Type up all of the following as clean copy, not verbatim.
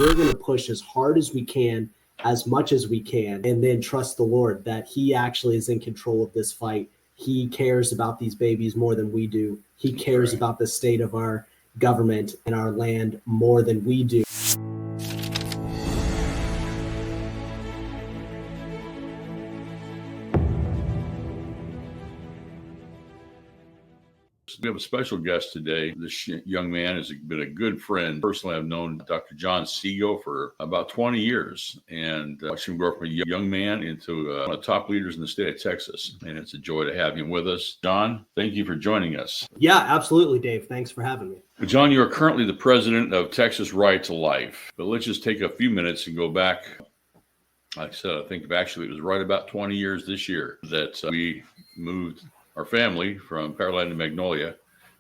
We're going to push as hard as we can, as much as we can, and then trust the Lord that he actually is in control of this fight. He cares about these babies more than we do. He cares about the state of our government and our land more than we do. We have a special guest today. This young man has been a good friend. Personally, I've known Dr. John Seago for about 20 years and watched him grow from a young man into one of the top leaders in the state of Texas. And it's a joy to have him with us. John, thank you for joining us. Yeah, absolutely, Dave. Thanks for having me. John, you are currently the president of Texas Right to Life. But let's just take a few minutes and go back. Like I said, I think actually it was right about 20 years this year that we moved our family from Caroline to Magnolia.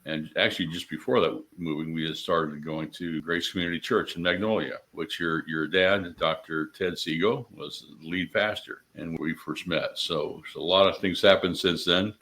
And actually, just before that moving, we had started going to Grace Community Church in Magnolia, which your dad, Dr. Ted Seago, was the lead pastor, and we first met. So a lot of things happened since then.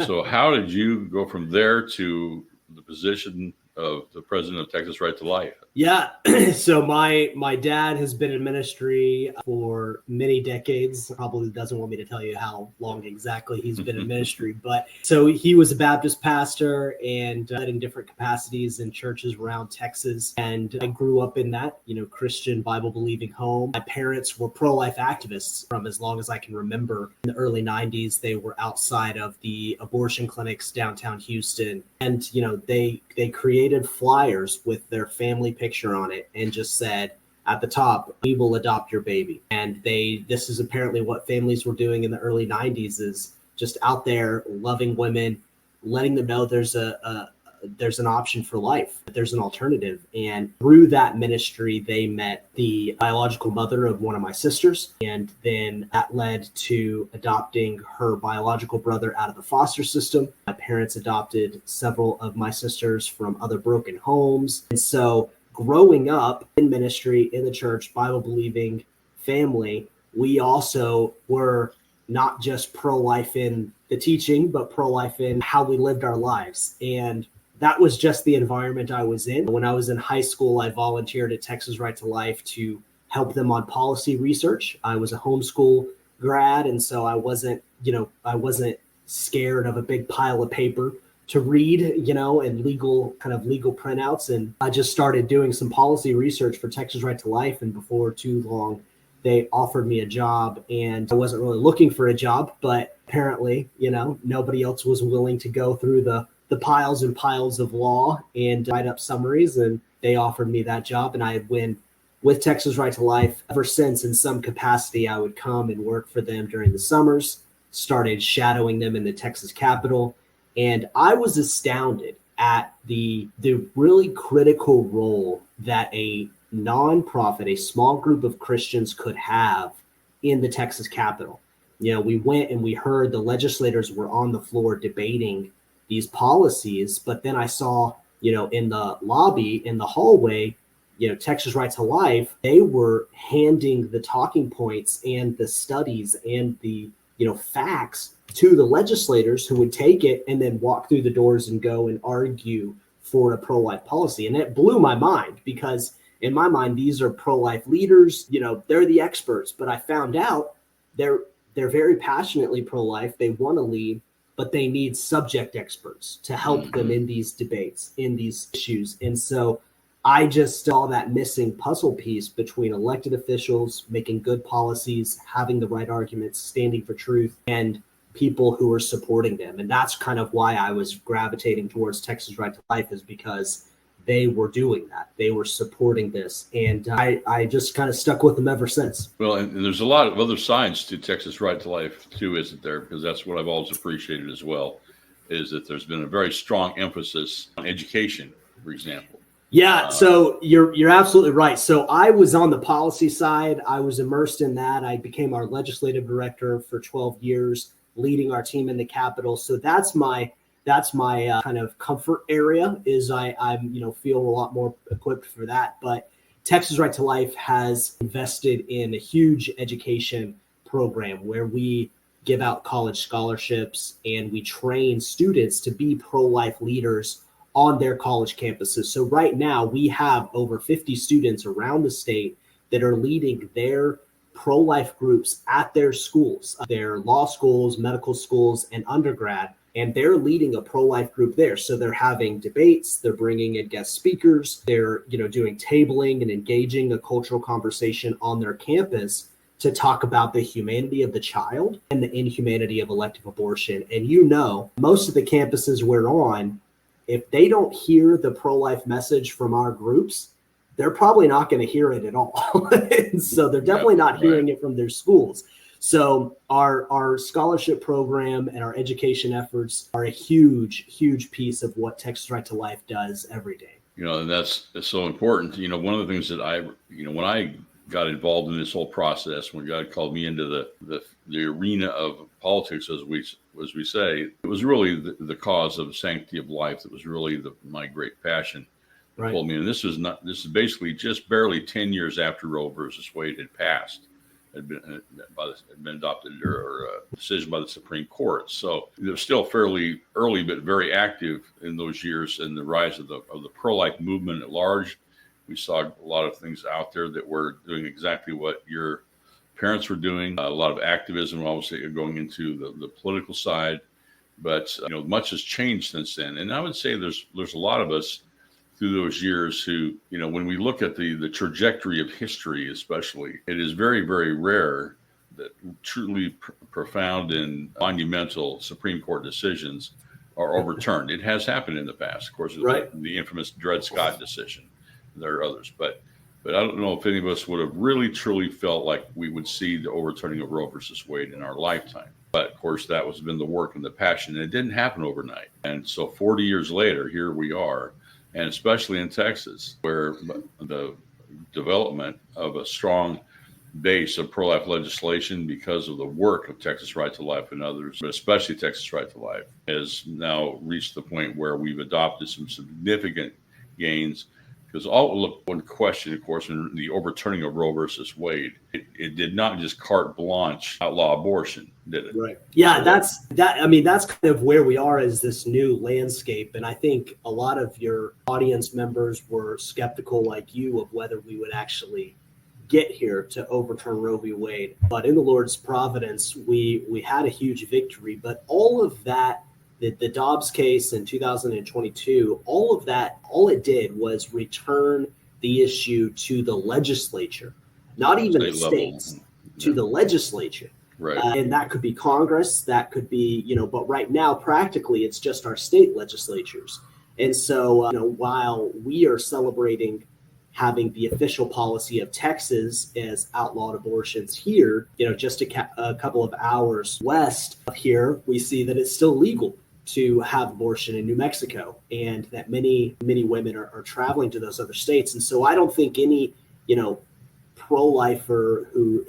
So how did you go from there to the position of the president of Texas Right to Life? Yeah, so my dad has been in ministry for many decades. Probably doesn't want me to tell you how long exactly he's been in ministry, but so he was a Baptist pastor and led in different capacities in churches around Texas. And I grew up in that, Christian Bible-believing home. My parents were pro-life activists from as long as I can remember. In the early 90s, they were outside of the abortion clinics downtown Houston. And, they created flyers with their family picture on it and just said at the top, "We will adopt your baby." And this is apparently what families were doing in the early 90s, is just out there loving women, letting them know there's an option for life, there's an alternative. And through that ministry, they met the biological mother of one of my sisters. And then that led to adopting her biological brother out of the foster system. My parents adopted several of my sisters from other broken homes. And so growing up in ministry, in the church, Bible-believing family, we also were not just pro-life in the teaching, but pro-life in how we lived our lives. And that was just the environment I was in. When I was in high school, I volunteered at Texas Right to Life to help them on policy research. I was a homeschool grad, and so I wasn't scared of a big pile of paper to read, and legal printouts. And I just started doing some policy research for Texas Right to Life. And before too long, they offered me a job, and I wasn't really looking for a job, but apparently, nobody else was willing to go through the piles and piles of law and write up summaries. And they offered me that job, and I had been with Texas Right to Life ever since. In some capacity, I would come and work for them during the summers, started shadowing them in the Texas Capitol. And I was astounded at the really critical role that a nonprofit, a small group of Christians could have in the Texas Capitol. We went and we heard the legislators were on the floor debating these policies, but then I saw, in the lobby, in the hallway, Texas Right to Life, they were handing the talking points and the studies and the, facts to the legislators, who would take it and then walk through the doors and go and argue for a pro-life policy. And it blew my mind, because in my mind, these are pro-life leaders, they're the experts. But I found out they're very passionately pro-life. They want to lead, but they need subject experts to help them in these debates, in these issues. And so I just saw that missing puzzle piece between elected officials making good policies, having the right arguments, standing for truth, and people who are supporting them. And that's kind of why I was gravitating towards Texas Right to Life, is because they were doing that. They were supporting this. And I just kind of stuck with them ever since. Well, and there's a lot of other sides to Texas Right to Life too, isn't there? Because that's what I've always appreciated as well, is that there's been a very strong emphasis on education, for example. Yeah, so you're absolutely right. So I was on the policy side. I was immersed in that. I became our legislative director for 12 years, leading our team in the Capitol. So that's my kind of comfort area, is I'm feel a lot more equipped for that. But Texas Right to Life has invested in a huge education program where we give out college scholarships and we train students to be pro-life leaders on their college campuses. So right now we have over 50 students around the state that are leading their pro-life groups at their schools, their law schools, medical schools, and undergrad. And they're leading a pro-life group there. So they're having debates, they're bringing in guest speakers, they're doing tabling and engaging a cultural conversation on their campus to talk about the humanity of the child and the inhumanity of elective abortion. And most of the campuses we're on, if they don't hear the pro-life message from our groups, they're probably not going to hear it at all. And so they're definitely not hearing it from their schools. So our scholarship program and our education efforts are a huge, huge piece of what Texas Right to Life does every day. And that's so important. One of the things that when I got involved in this whole process, when God called me into the arena of politics, as we say, it was really the cause of sanctity of life that was really my great passion. Right. Told me, and this is basically just barely 10 years after Roe versus Wade had passed, had been adopted or a decision by the Supreme Court. So it was still fairly early, but very active in those years in the rise of the pro-life movement at large. We saw a lot of things out there that were doing exactly what your parents were doing. A lot of activism, obviously, going into the political side. But much has changed since then. And I would say there's a lot of us through those years who, when we look at the trajectory of history, especially, it is very, very rare that truly profound and monumental Supreme Court decisions are overturned. It has happened in the past, of course, the infamous Dred Scott decision. There are others, but I don't know if any of us would have really truly felt like we would see the overturning of Roe versus Wade in our lifetime. But of course, that has been the work and the passion, and it didn't happen overnight. And so 40 years later, here we are, and especially in Texas, where the development of a strong base of pro-life legislation because of the work of Texas Right to Life and others, but especially Texas Right to Life, has now reached the point where we've adopted some significant gains. Because one question, of course, in the overturning of Roe versus Wade, it did not just carte blanche outlaw abortion, did it? Right. Yeah, that's kind of where we are as this new landscape. And I think a lot of your audience members were skeptical, like you, of whether we would actually get here to overturn Roe v. Wade. But in the Lord's providence, we had a huge victory. But all of that, the Dobbs case in 2022, all of that, all it did was return the issue to the legislature, not even the states, to the legislature. Right. And that could be Congress, that could be, but right now, practically, it's just our state legislatures. And so, while we are celebrating having the official policy of Texas as outlawed abortions here, just a couple of hours west of here, we see that it's still legal to have abortion in New Mexico, and that many, many women are traveling to those other states. And so I don't think any, pro-lifer who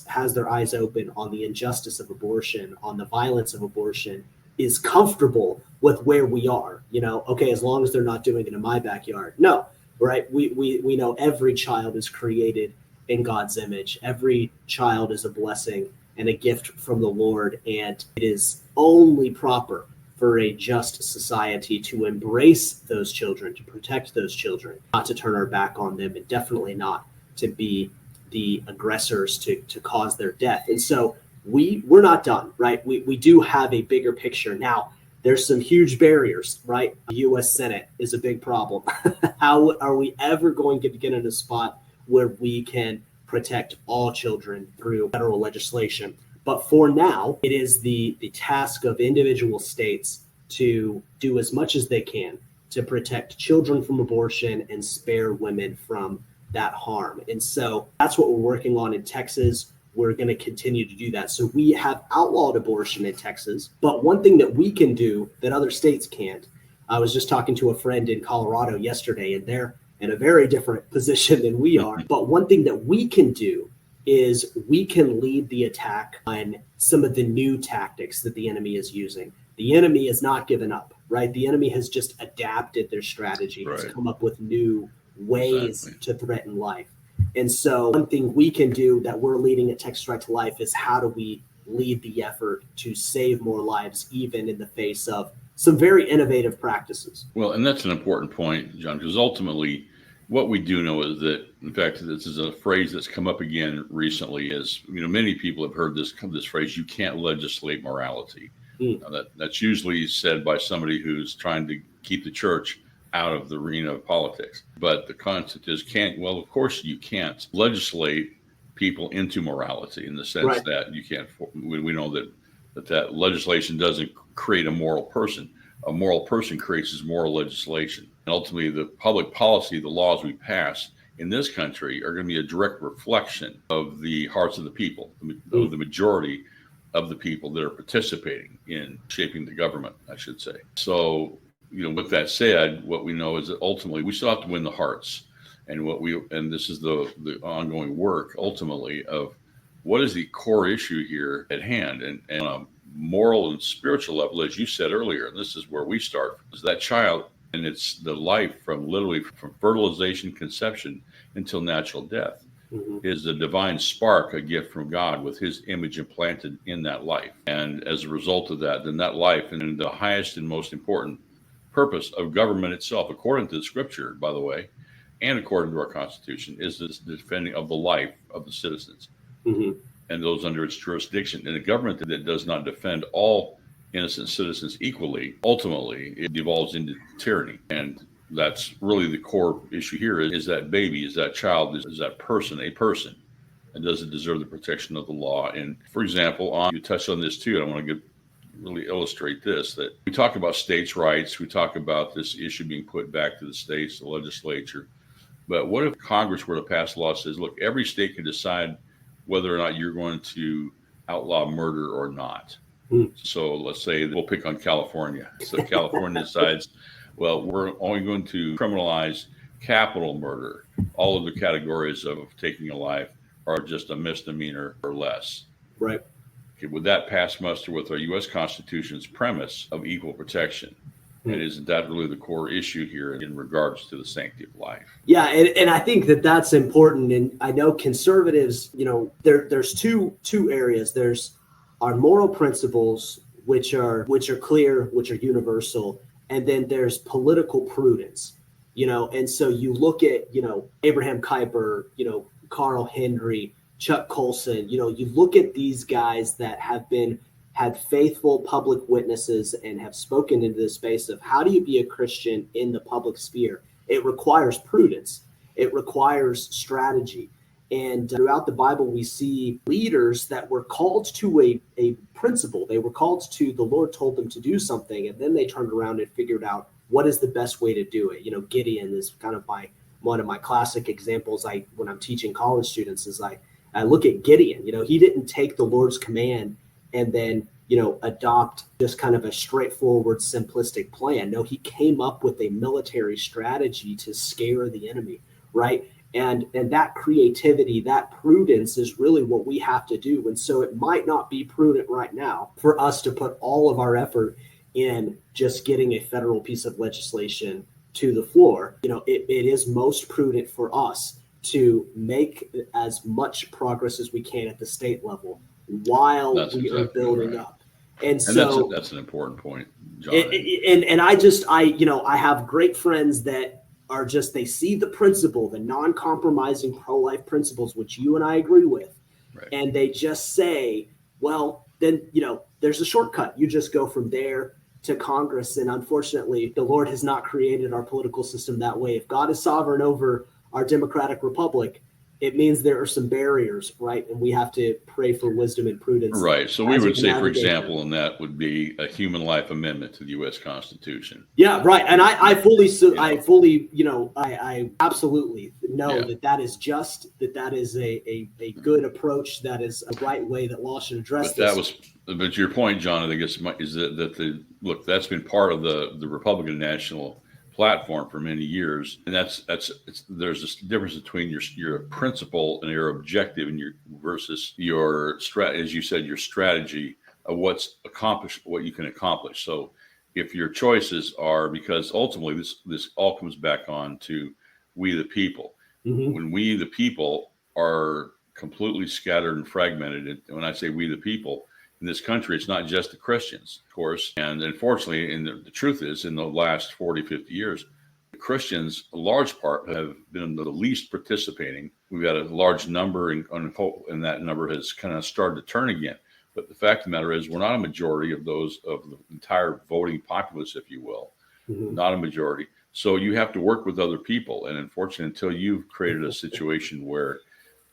has their eyes open on the injustice of abortion, on the violence of abortion, is comfortable with where we are. Okay, as long as they're not doing it in my backyard. No, right? We know every child is created in God's image. Every child is a blessing and a gift from the Lord, and it is only proper for a just society to embrace those children, to protect those children, not to turn our back on them, and definitely not to be the aggressors to cause their death. And so we're not done, right? We do have a bigger picture. Now, there's some huge barriers, right? The U.S. Senate is a big problem. How are we ever going to get in a spot where we can protect all children through federal legislation? But for now, it is the task of individual states to do as much as they can to protect children from abortion and spare women from that harm. And so that's what we're working on in Texas. We're going to continue to do that. So we have outlawed abortion in Texas. But one thing that we can do that other states can't, I was just talking to a friend in Colorado yesterday, and they're in a very different position than we are. But one thing that we can do is we can lead the attack on some of the new tactics that the enemy is using. The enemy has not given up, right? The enemy has just adapted their strategy, has come up with new ways to threaten life. And so one thing we can do that we're leading at Texas Right to Life is how do we lead the effort to save more lives, even in the face of some very innovative practices. Well, and that's an important point, John, because ultimately what we do know is that, in fact, this is a phrase that's come up again recently, is, many people have heard this phrase, you can't legislate morality. Now that's usually said by somebody who's trying to keep the church out of the arena of politics. But the concept is, of course you can't legislate people into morality, in the sense that you can't, we know that legislation doesn't create a moral person. A moral person creates moral legislation. And ultimately, the public policy, the laws we pass in this country are going to be a direct reflection of the hearts of the people, of the majority of the people that are participating in shaping the government, I should say. So, with that said, what we know is that ultimately we still have to win the hearts. And this is the ongoing work ultimately of what is the core issue here at hand. And on a moral and spiritual level, as you said earlier, and this is where we start, is that child, and it's the life from fertilization, conception until natural death, is a divine spark, a gift from God with his image implanted in that life. And as a result of that, then that life, and the highest and most important purpose of government itself, according to the scripture, by the way, and according to our Constitution, is this defending of the life of the citizens and those under its jurisdiction. And a government that does not defend all innocent citizens equally, ultimately, it devolves into tyranny. And that's really the core issue here, is that baby, is that child, is that person a person? And does it deserve the protection of the law? And for example, you touched on this too, and I want to really illustrate this, that we talk about states' rights, we talk about this issue being put back to the states, the legislature. But what if Congress were to pass a law that says, look, every state can decide whether or not you're going to outlaw murder or not? So let's say we'll pick on California. So California decides, well, we're only going to criminalize capital murder. All of the categories of taking a life are just a misdemeanor or less. Right. Okay, would that pass muster with our U.S. Constitution's premise of equal protection? And isn't that really the core issue here in regards to the sanctity of life? Yeah, and I think that's important. And I know conservatives, there's two areas. There's our moral principles, which are clear, which are universal, and then there's political prudence. And so you look at Abraham Kuyper, Carl Henry, Chuck Colson. You look at these guys that had faithful public witnesses and have spoken into the space of how do you be a Christian in the public sphere. It requires prudence. It requires strategy. And throughout the Bible, we see leaders that were called to a principle. They were called to, the Lord told them to do something, and then they turned around and figured out what is the best way to do it. Gideon is kind of one of my classic examples. When I'm teaching college students, is I look at Gideon. He didn't take the Lord's command and then, adopt just kind of a straightforward, simplistic plan. No, he came up with a military strategy to scare the enemy, right? And that creativity, that prudence is really what we have to do. And so it might not be prudent right now for us to put all of our effort in just getting a federal piece of legislation to the floor. It is most prudent for us to make as much progress as we can at the state level while we are building up. And so that's an important point, John. And I have great friends that are just, they see the principle, the non-compromising pro-life principles, which you and I agree with. Right. And they just say, well, then, there's a shortcut. You just go from there to Congress. And unfortunately, the Lord has not created our political system that way. If God is sovereign over our democratic republic, it means there are some barriers, right? And we have to pray for wisdom and prudence. Right. So we would say, for example, and that would be a human life amendment to the U.S. Constitution. Yeah, right. And I absolutely know that is just, that is a good approach. That is a right way that law should address this. But your point, John, I think is that that's been part of the Republican National platform for many years, and there's this difference between your principle and your objective, and versus your as you said, your strategy of what you can accomplish. So if your choices are, because ultimately this all comes back on to we the people. When we the people are completely scattered and fragmented, and when I say we the people, in this country, it's not just the Christians, of course. And unfortunately, and the truth is, in the last 40, 50 years, the Christians, a large part, have been the least participating. We've got a large number, and that number has kind of started to turn again. But the fact of the matter is, we're not a majority of those of the entire voting populace, if you will, not a majority. So you have to work with other people. And unfortunately, until you've created a situation where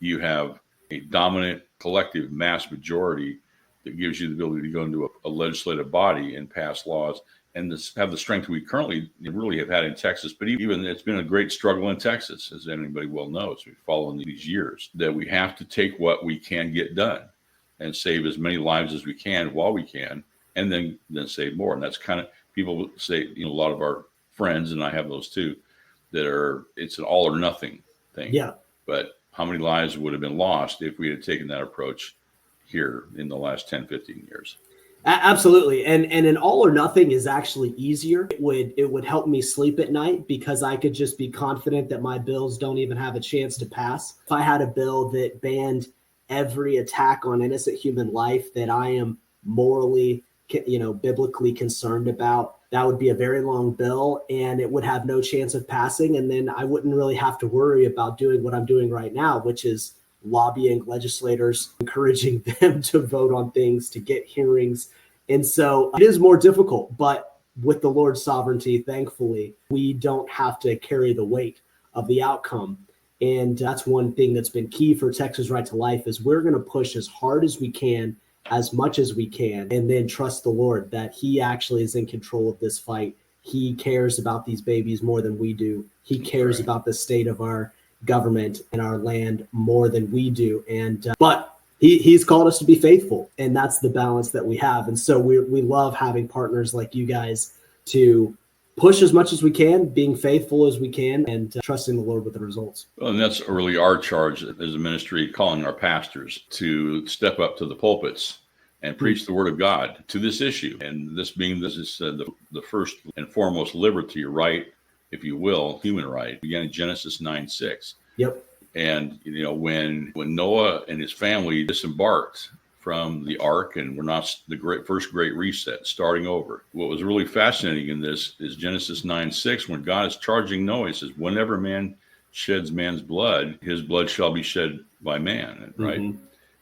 you have a dominant collective mass majority that gives you the ability to go into a legislative body and pass laws and have the strength we currently really have had in Texas. But even it's been a great struggle in Texas, as anybody well knows. We've followed these years that we have to take what we can get done and save as many lives as we can while we can, and then save more. And that's kind of, people say, a lot of our friends, and I have those too, it's an all or nothing thing. Yeah. But how many lives would have been lost if we had taken that approach here in the last 10, 15 years? Absolutely. And an all or nothing is actually easier. It would help me sleep at night because I could just be confident that my bills don't even have a chance to pass. If I had a bill that banned every attack on innocent human life that I am morally, biblically concerned about, that would be a very long bill and it would have no chance of passing. And then I wouldn't really have to worry about doing what I'm doing right now, which is lobbying legislators, encouraging them to vote on things, to get hearings. And so it is more difficult, but with the Lord's sovereignty, thankfully, we don't have to carry the weight of the outcome. And that's one thing that's been key for Texas Right to Life is we're going to push as hard as we can, as much as we can, and then trust the Lord that he actually is in control of this fight. He cares about these babies more than we do. He cares about the state of our government and our land more than we do. And but he's called us to be faithful, and that's the balance that we have. And so we love having partners like you guys to push as much as we can, being faithful as we can, and trusting the Lord with the results. Well, and that's really our charge as a ministry, calling our pastors to step up to the pulpits and preach the word of God to this issue. And this is the first and foremost liberty, right, if you will, human right, began in Genesis 9:6. Yep. And, when Noah and his family disembarked from the ark, and we're not the first great reset, starting over. What was really fascinating in this is Genesis 9:6, when God is charging Noah, he says, whenever man sheds man's blood, his blood shall be shed by man, right?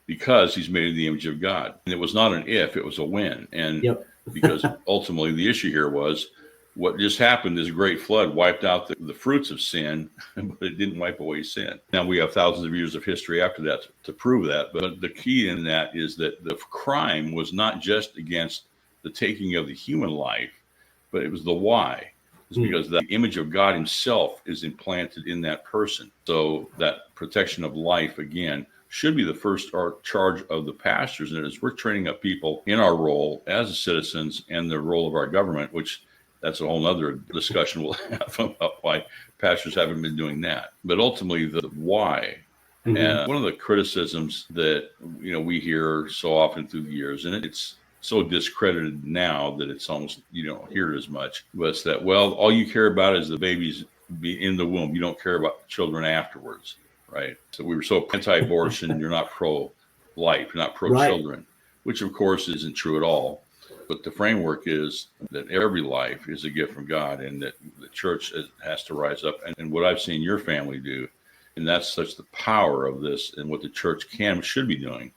Because he's made in the image of God. And it was not an if, it was a when. And because ultimately the issue here was, what just happened, this great flood wiped out the fruits of sin, but it didn't wipe away sin. Now we have thousands of years of history after that to prove that. But the key in that is that the crime was not just against the taking of the human life, but it was the why. It's because the image of God himself is implanted in that person. So that protection of life, again, should be the first charge of the pastors. And as we're training up people in our role as citizens and the role of our government, which that's a whole other discussion we'll have about why pastors haven't been doing that. But ultimately, the why. And one of the criticisms that we hear so often through the years, and it's so discredited now that it's almost you don't hear it as much, was that, well, all you care about is the babies be in the womb. You don't care about the children afterwards, right? So we were so anti-abortion, you're not pro-life, you're not pro-children, which of course isn't true at all. But the framework is that every life is a gift from God, and that the church has to rise up. And what I've seen your family do, and that's such the power of this and what the church should be doing,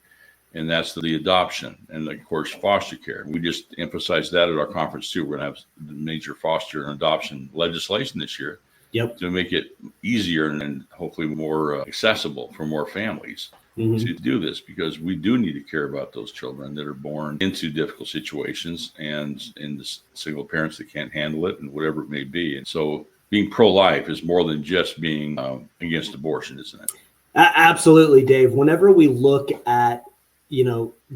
and that's the adoption and, of course, foster care. We just emphasized that at our conference, too. We're going to have major foster and adoption legislation this year to make it easier and hopefully more accessible for more families. To do this, because we do need to care about those children that are born into difficult situations and in the single parents that can't handle it and whatever it may be. And so being pro-life is more than just being against abortion, isn't it? Absolutely, Dave. Whenever we look at,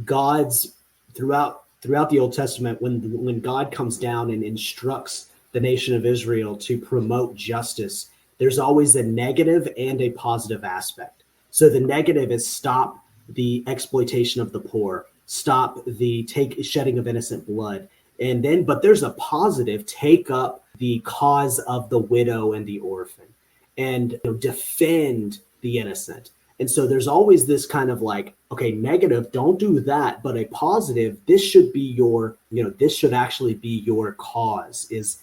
God's throughout the Old Testament, when God comes down and instructs the nation of Israel to promote justice, there's always a negative and a positive aspect. So the negative is stop the exploitation of the poor, stop the shedding of innocent blood. But there's a positive, take up the cause of the widow and the orphan and defend the innocent. And so there's always this kind of like, okay, negative, don't do that. But a positive, this should be your, this should actually be your cause is,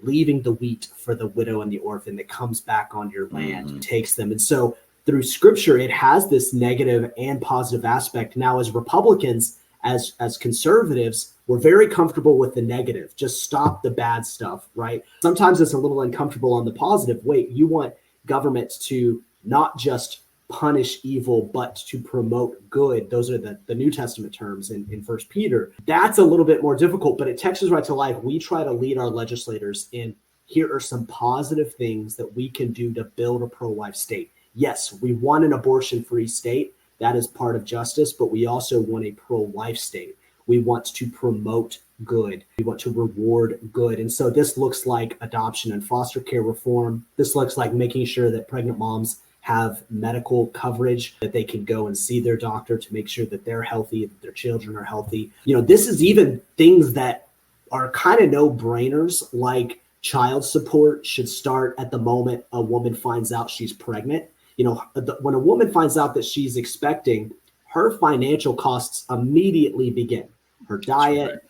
leaving the wheat for the widow and the orphan that comes back on your land and takes them. And so through scripture, it has this negative and positive aspect. Now, as Republicans, as conservatives, we're very comfortable with the negative. Just stop the bad stuff, right? Sometimes it's a little uncomfortable on the positive. Wait, you want government to not just punish evil, but to promote good. Those are the New Testament terms in First Peter. That's a little bit more difficult, but at Texas Right to Life, we try to lead our legislators in here are some positive things that we can do to build a pro-life state. Yes, we want an abortion-free state. That is part of justice, but we also want a pro-life state. We want to promote good. We want to reward good. And so this looks like adoption and foster care reform. This looks like making sure that pregnant moms have medical coverage, that they can go and see their doctor to make sure that they're healthy, that their children are healthy. This is even things that are kind of no-brainers, like child support should start at the moment a woman finds out she's pregnant. When a woman finds out that she's expecting, her financial costs immediately begin. Her diet,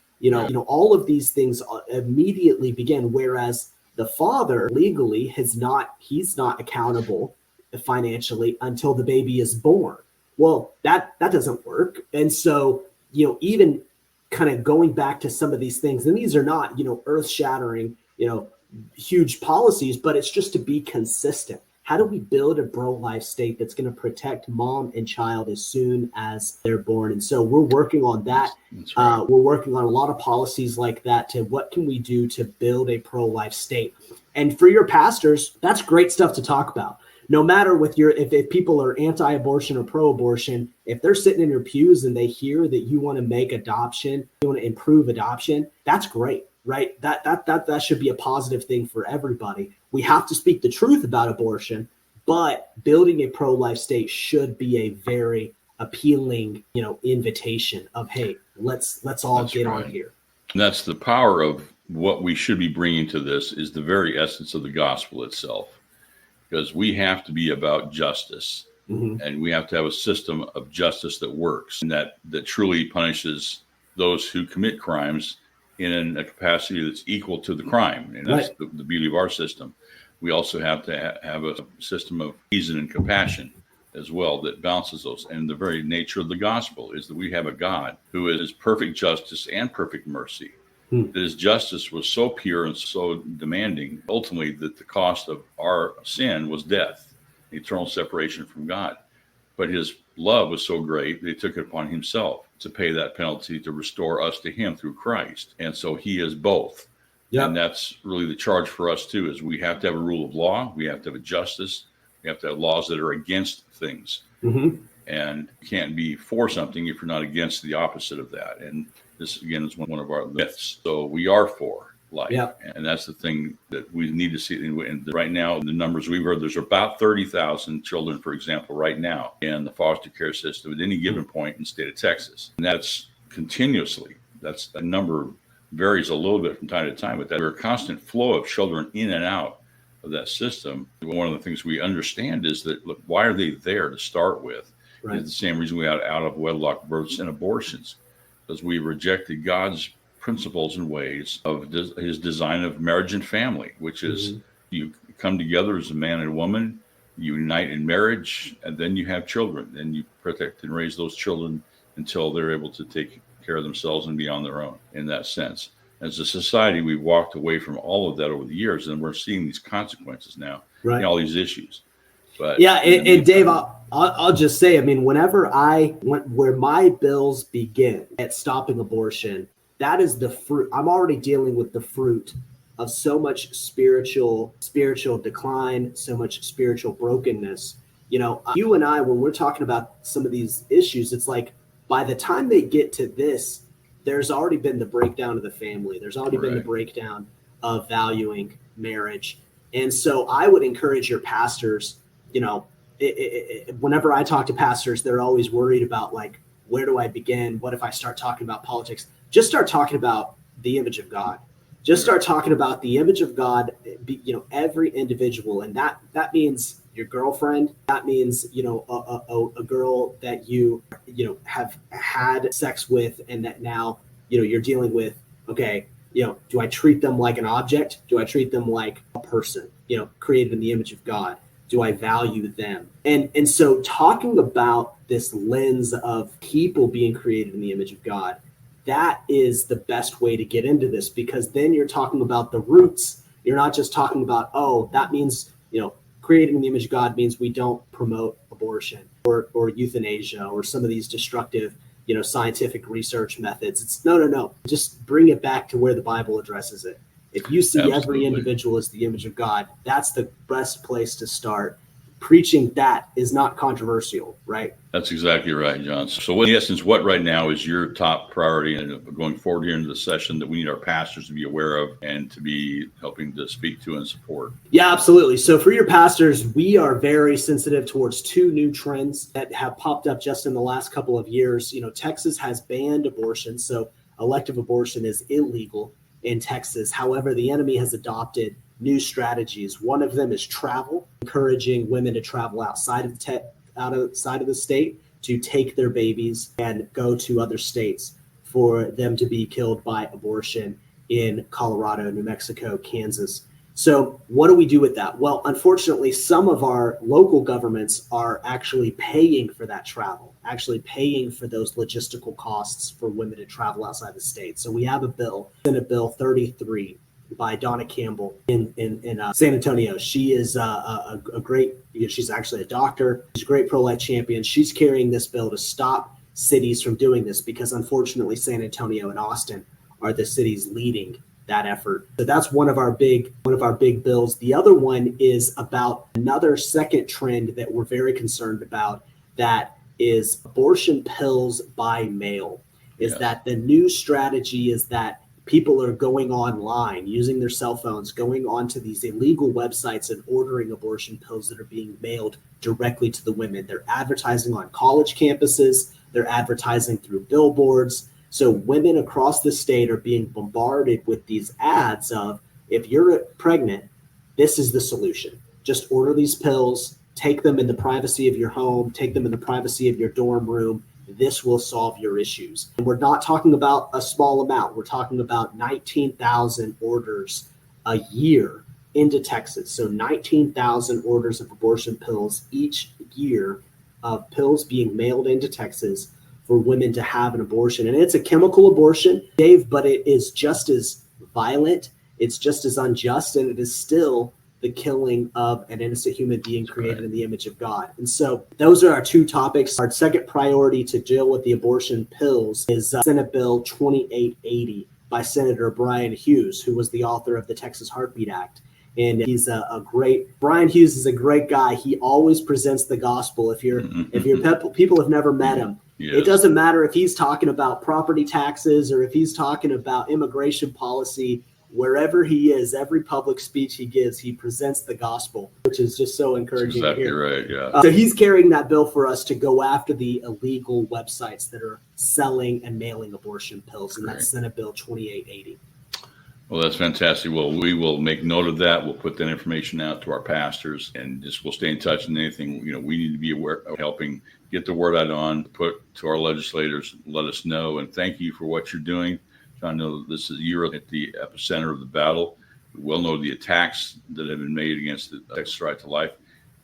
all of these things immediately begin. Whereas the father legally he's not accountable financially until the baby is born. Well, that doesn't work. And so, even kind of going back to some of these things, and these are not, earth shattering, huge policies, but it's just to be consistent. How do we build a pro-life state that's going to protect mom and child as soon as they're born? And so we're working on that. That's right. We're working on a lot of policies like that to what can we do to build a pro-life state? And for your pastors, that's great stuff to talk about. No matter if people are anti-abortion or pro-abortion, if they're sitting in your pews and they hear that you want to make adoption, you want to improve adoption, that's great, right? That should be a positive thing for everybody. We have to speak the truth about abortion, but building a pro-life state should be a very appealing, invitation of, hey, let's all get on here. And that's the power of what we should be bringing to this is the very essence of the gospel itself. Because we have to be about justice, and we have to have a system of justice that works and that truly punishes those who commit crimes in a capacity that's equal to the crime. And that's right. the beauty of our system. We also have to have a system of reason and compassion as well that balances those. And the very nature of the gospel is that we have a God who is perfect justice and perfect mercy. That his justice was so pure and so demanding, ultimately, that the cost of our sin was death, eternal separation from God. But his love was so great that he took it upon himself to pay that penalty to restore us to him through Christ. And so he is both. Yep. And that's really the charge for us, too, is we have to have a rule of law. We have to have a justice. We have to have laws that are against things. And you can't be for something if you're not against the opposite of that. And this, again, is one of our myths. So we are for life. Yep. And that's the thing that we need to see. And right now, the numbers we've heard, there's about 30,000 children, for example, right now in the foster care system at any given point in the state of Texas. And that's continuously. That number varies a little bit from time to time, but there's a constant flow of children in and out of that system. One of the things we understand is that, look, why are they there to start with? Right. It's the same reason we had out of wedlock births and abortions, because we rejected God's principles and ways of his design of marriage and family, which is you come together as a man and woman, you unite in marriage, and then you have children. Then you protect and raise those children until they're able to take care of themselves and be on their own in that sense. As a society, we've walked away from all of that over the years, and we're seeing these consequences now, all these issues. But yeah, and Dave, I'll just say, I mean, whenever where my bills begin at stopping abortion, that is the fruit. I'm already dealing with the fruit of so much spiritual decline, so much spiritual brokenness. You and I, when we're talking about some of these issues, it's like by the time they get to this, there's already been the breakdown of the family. There's already been the breakdown of valuing marriage. And so I would encourage your pastors, whenever I talk to pastors, they're always worried about, like, where do I begin? What if I start talking about politics? Just start talking about the image of God. Just start talking about the image of God, every individual. And that means, your girlfriend. That means, a girl that you have had sex with and that now, you're dealing with, okay, do I treat them like an object? Do I treat them like a person, created in the image of God? Do I value them? And so talking about this lens of people being created in the image of God, that is the best way to get into this, because then you're talking about the roots. You're not just talking about, oh, that means, creating in the image of God means we don't promote abortion or euthanasia or some of these destructive, scientific research methods. It's no. Just bring it back to where the Bible addresses it. If you see every individual as the image of God, that's the best place to start. Preaching that is not controversial, right? That's exactly right, John. So in essence, what right now is your top priority and going forward here into the session that we need our pastors to be aware of and to be helping to speak to and support? Yeah, absolutely. So for your pastors, we are very sensitive towards two new trends that have popped up just in the last couple of years. Texas has banned abortion, so elective abortion is illegal in Texas. However, the enemy has adopted new strategies. One of them is travel, encouraging women to travel outside of the state to take their babies and go to other states for them to be killed by abortion in Colorado, New Mexico, Kansas. So what do we do with that? Well, unfortunately, some of our local governments are actually paying for that travel, actually paying for those logistical costs for women to travel outside the state. So we have a bill, Senate Bill 33, by Donna Campbell in San Antonio. She is a great, she's actually a doctor. She's a great pro-life champion. She's carrying this bill to stop cities from doing this because unfortunately San Antonio and Austin are the cities leading that effort. So that's one of our big bills. The other one is about another second trend that we're very concerned about, that is abortion pills by mail. Is that the new strategy is that people are going online, using their cell phones, going onto these illegal websites and ordering abortion pills that are being mailed directly to the women. They're advertising on college campuses. They're advertising through billboards. So women across the state are being bombarded with these ads of, if you're pregnant, this is the solution. Just order these pills, take them in the privacy of your home, take them in the privacy of your dorm room. This will solve your issues. And we're not talking about a small amount. We're talking about 19,000 orders a year into Texas. So 19,000 orders of abortion pills each year, of pills being mailed into Texas for women to have an abortion. And it's a chemical abortion, Dave, but it is just as violent. It's just as unjust, and it is still the killing of an innocent human being created in the image of God. And so those are our two topics. Our second priority to deal with the abortion pills is Senate Bill 2880 by Senator Brian Hughes, who was the author of the Texas Heartbeat Act. And he's Brian Hughes is a great guy. He always presents the gospel. If people have never met him, it doesn't matter if he's talking about property taxes or if he's talking about immigration policy. Wherever he is, every public speech he gives, he presents the gospel, which is just so encouraging. That's exactly right, yeah. So he's carrying that bill for us to go after the illegal websites that are selling and mailing abortion pills, and that's Senate Bill 2880. Well, that's fantastic. Well, we will make note of that. We'll put that information out to our pastors, and we'll stay in touch. And anything we need to be aware of, helping get the word out on, put to our legislators, let us know. And thank you for what you're doing. I know that this is you're at the epicenter of the battle. We well know the attacks that have been made against the Texas right to life,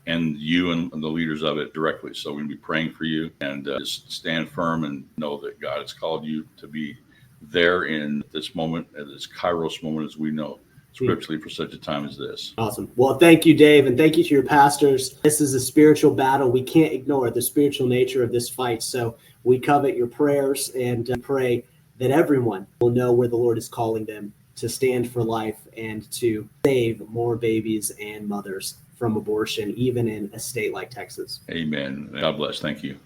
and you and the leaders of it directly. So we're going to be praying for you, and just stand firm and know that God has called you to be there in this moment, at this Kairos moment, as we know scripturally, for such a time as this. Awesome. Well, thank you, Dave, and thank you to your pastors. This is a spiritual battle. We can't ignore the spiritual nature of this fight. So we covet your prayers and pray that everyone will know where the Lord is calling them to stand for life and to save more babies and mothers from abortion, even in a state like Texas. Amen. God bless. Thank you.